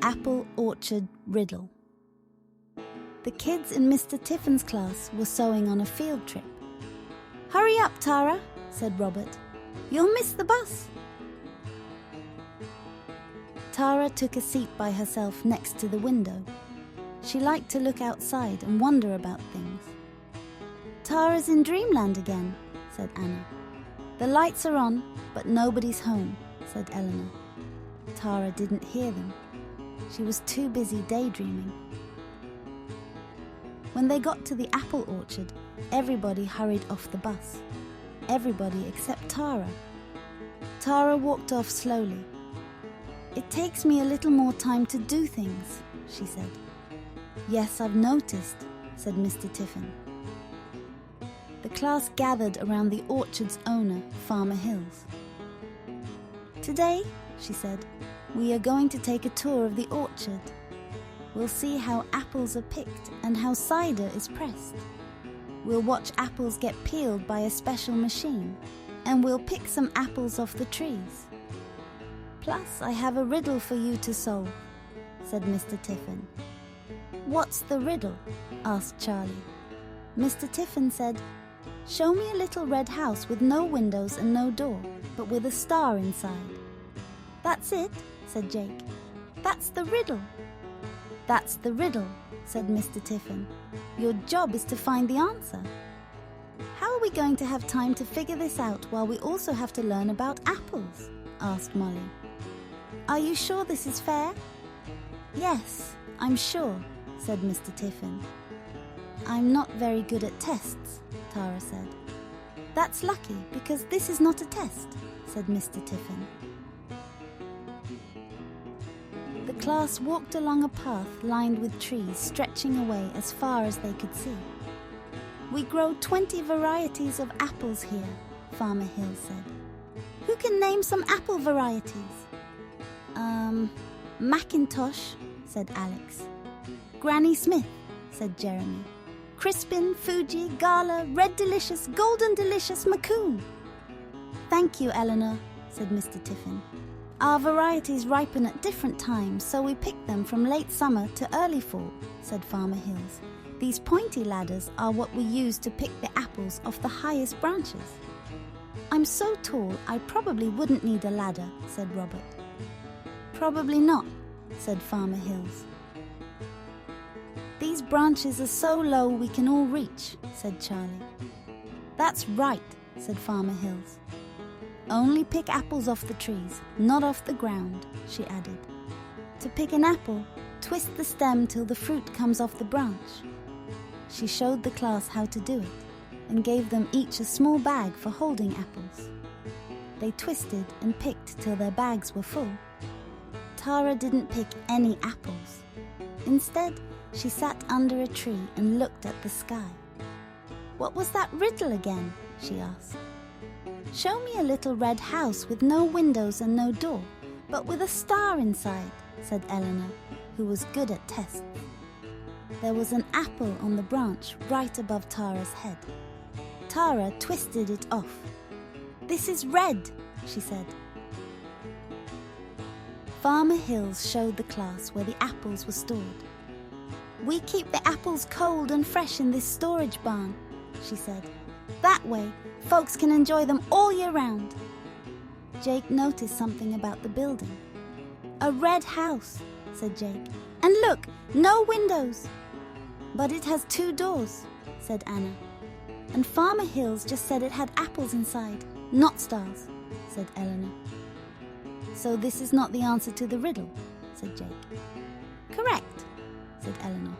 Apple Orchard Riddle. The kids in Mr. Tiffin's class were sewing on a field trip. "Hurry up, Tara," said Robert. "You'll miss the bus." Tara took a seat by herself next to the window. She liked to look outside and wonder about things. "Tara's in dreamland again," said Anna. "The lights are on, but nobody's home," said Eleanor. Tara didn't hear them. She was too busy daydreaming. When they got to the apple orchard, everybody hurried off the bus. Everybody except Tara. Tara walked off slowly. "It takes me a little more time to do things," she said. "Yes, I've noticed," said Mr. Tiffin. The class gathered around the orchard's owner, Farmer Hills. "Today," she said, "we are going to take a tour of the orchard. We'll see how apples are picked and how cider is pressed. We'll watch apples get peeled by a special machine, and we'll pick some apples off the trees. Plus, I have a riddle for you to solve," said Mr. Tiffin. "What's the riddle?" asked Charlie. Mr. Tiffin said, "Show me a little red house with no windows and no door, but with a star inside." "That's it," said Jake. "That's the riddle." "That's the riddle," said Mr. Tiffin. "Your job is to find the answer." "How are we going to have time to figure this out while we also have to learn about apples?" asked Molly. "Are you sure this is fair?" "Yes, I'm sure," said Mr. Tiffin. "I'm not very good at tests," Tara said. "That's lucky, because this is not a test," said Mr. Tiffin. The class walked along a path lined with trees stretching away as far as they could see. "We grow 20 varieties of apples here," Farmer Hill said. "Who can name some apple varieties?" Macintosh," said Alex. "Granny Smith," said Jeremy. "Crispin, Fuji, Gala, Red Delicious, Golden Delicious, Macoon." "Thank you, Eleanor," said Mr. Tiffin. "Our varieties ripen at different times, so we pick them from late summer to early fall," said Farmer Hills. "These pointy ladders are what we use to pick the apples off the highest branches." "I'm so tall, I probably wouldn't need a ladder," said Robert. "Probably not," said Farmer Hills. "These branches are so low we can all reach," said Charlie. "That's right," said Farmer Hills. "Only pick apples off the trees, not off the ground," she added. "To pick an apple, twist the stem till the fruit comes off the branch." She showed the class how to do it, and gave them each a small bag for holding apples. They twisted and picked till their bags were full. Tara didn't pick any apples. Instead, she sat under a tree and looked at the sky. "What was that riddle again?" she asked. "Show me a little red house with no windows and no door, but with a star inside," said Eleanor, who was good at tests. There was an apple on the branch right above Tara's head. Tara twisted it off. "This is red," she said. Farmer Hills showed the class where the apples were stored. "We keep the apples cold and fresh in this storage barn," she said. "That way, folks can enjoy them all year round." Jake noticed something about the building. "A red house," said Jake. "And look, no windows." "But it has 2 doors," said Anna. "And Farmer Hills just said it had apples inside, not stars," said Eleanor. "So this is not the answer to the riddle," said Jake. "Correct," said Eleanor.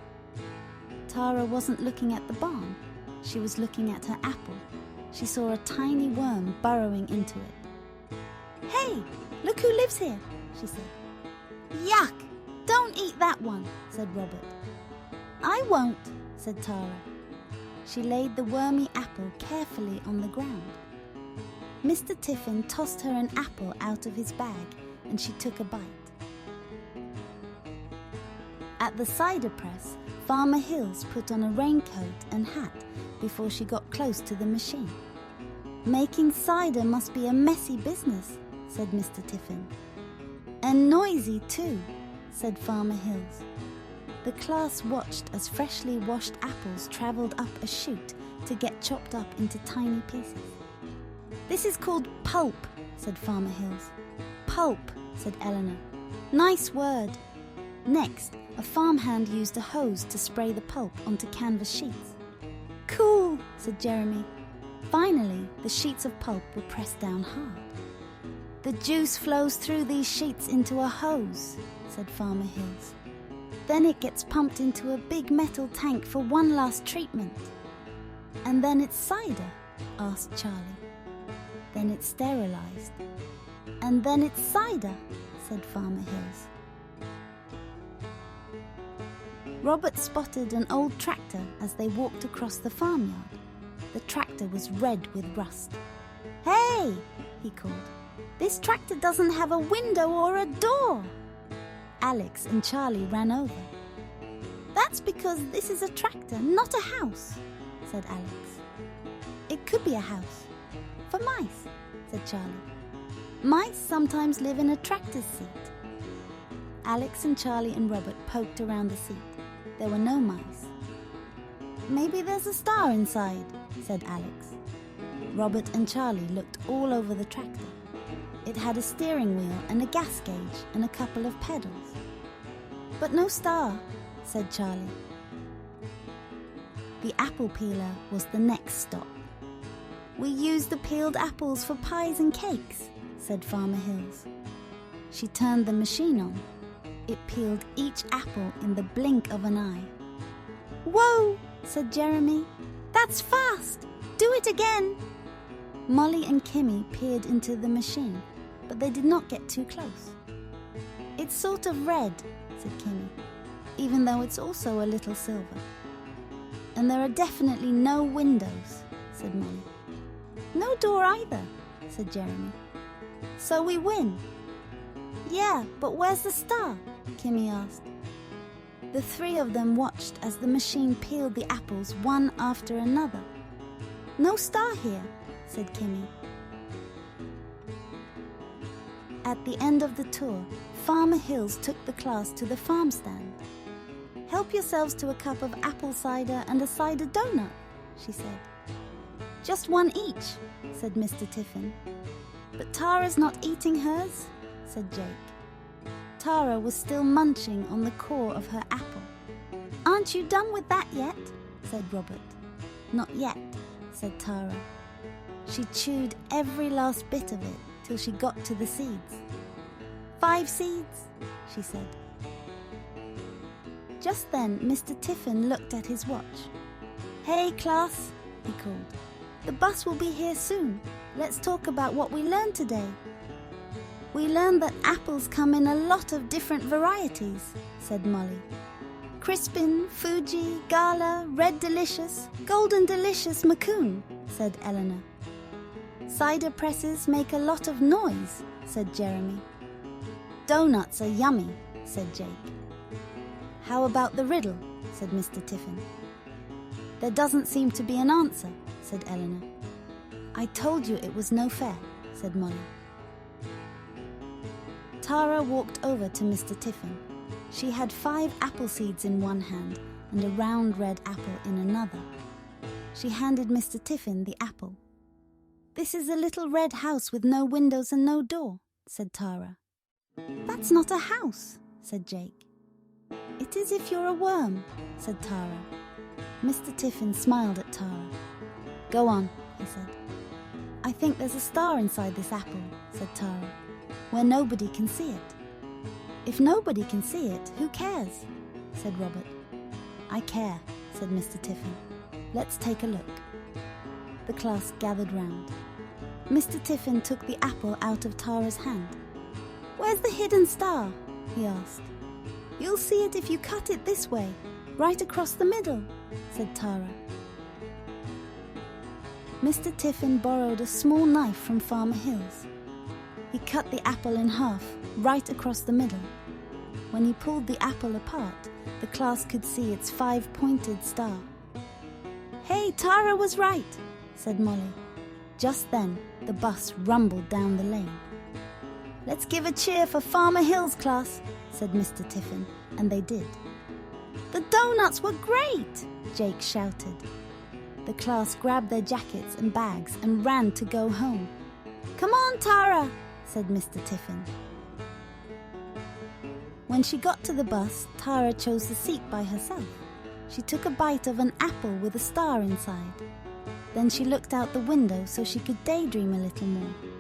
Tara wasn't looking at the barn. She was looking at her apple. She saw a tiny worm burrowing into it. "Hey, look who lives here," she said. "Yuck! Don't eat that one," said Robert. "I won't," said Tara. She laid the wormy apple carefully on the ground. Mr. Tiffin tossed her an apple out of his bag, and she took a bite. At the cider press, Farmer Hills put on a raincoat and hat before she got close to the machine. "Making cider must be a messy business," said Mr. Tiffin. "And noisy too," said Farmer Hills. The class watched as freshly washed apples travelled up a chute to get chopped up into tiny pieces. "This is called pulp," said Farmer Hills. "Pulp," said Eleanor. "Nice word." Next, a farmhand used a hose to spray the pulp onto canvas sheets. "Cool," said Jeremy. Finally, the sheets of pulp were pressed down hard. "The juice flows through these sheets into a hose," said Farmer Hills. "Then it gets pumped into a big metal tank for one last treatment." "And then it's cider?" asked Charlie. "Then it's sterilized." "And then it's cider," said Farmer Hills. Robert spotted an old tractor as they walked across the farmyard. The tractor was red with rust. "Hey!" he called. "This tractor doesn't have a window or a door." Alex and Charlie ran over. "That's because this is a tractor, not a house," said Alex. "It could be a house. For mice," said Charlie. "Mice sometimes live in a tractor's seat." Alex and Charlie and Robert poked around the seat. There were no mice. "Maybe there's a star inside," said Alex. Robert and Charlie looked all over the tractor. It had a steering wheel and a gas gauge and a couple of pedals. "But no star," said Charlie. The apple peeler was the next stop. "We use the peeled apples for pies and cakes," said Farmer Hills. She turned the machine on. It peeled each apple in the blink of an eye. "Whoa!" said Jeremy. "That's fast! Do it again!" Molly and Kimmy peered into the machine, but they did not get too close. "It's sort of red," said Kimmy, "even though it's also a little silver." "And there are definitely no windows," said Molly. "No door either," said Jeremy. "So we win." "Yeah, but where's the star?" Kimmy asked. The three of them watched as the machine peeled the apples one after another. "No star here," said Kimmy. At the end of the tour, Farmer Hills took the class to the farm stand. "Help yourselves to a cup of apple cider and a cider donut," she said. "Just one each," said Mr. Tiffin. "But Tara's not eating hers," said Jake. Tara was still munching on the core of her apple. "Aren't you done with that yet?" said Robert. "Not yet," said Tara. She chewed every last bit of it till she got to the seeds. "5 seeds," she said. Just then Mr. Tiffin looked at his watch. "Hey class," he called. "The bus will be here soon. Let's talk about what we learned today." "We learned that apples come in a lot of different varieties," said Molly. "Crispin, Fuji, Gala, Red Delicious, Golden Delicious, Macoun," said Eleanor. "Cider presses make a lot of noise," said Jeremy. "Donuts are yummy," said Jake. "How about the riddle?" said Mr. Tiffin. "There doesn't seem to be an answer," said Eleanor. "I told you it was no fair," said Molly. Tara walked over to Mr. Tiffin. She had 5 apple seeds in one hand and a round red apple in another. She handed Mr. Tiffin the apple. "This is a little red house with no windows and no door," said Tara. "That's not a house," said Jake. "It is if you're a worm," said Tara. Mr. Tiffin smiled at Tara. "Go on," he said. "I think there's a star inside this apple," said Tara, "where nobody can see it." "If nobody can see it, who cares?" said Robert. "I care," said Mr. Tiffin. "Let's take a look." The class gathered round. Mr. Tiffin took the apple out of Tara's hand. "Where's the hidden star?" he asked. "You'll see it if you cut it this way, right across the middle," said Tara. Mr. Tiffin borrowed a small knife from Farmer Hills. He cut the apple in half, right across the middle. When he pulled the apple apart, the class could see its 5-pointed star. "Hey, Tara was right," said Molly. Just then, the bus rumbled down the lane. "Let's give a cheer for Farmer Hill's class," said Mr. Tiffin, and they did. "The donuts were great!" Jake shouted. The class grabbed their jackets and bags and ran to go home. "Come on, Tara," said Mr. Tiffin. When she got to the bus, Tara chose the seat by herself. She took a bite of an apple with a star inside. Then she looked out the window so she could daydream a little more.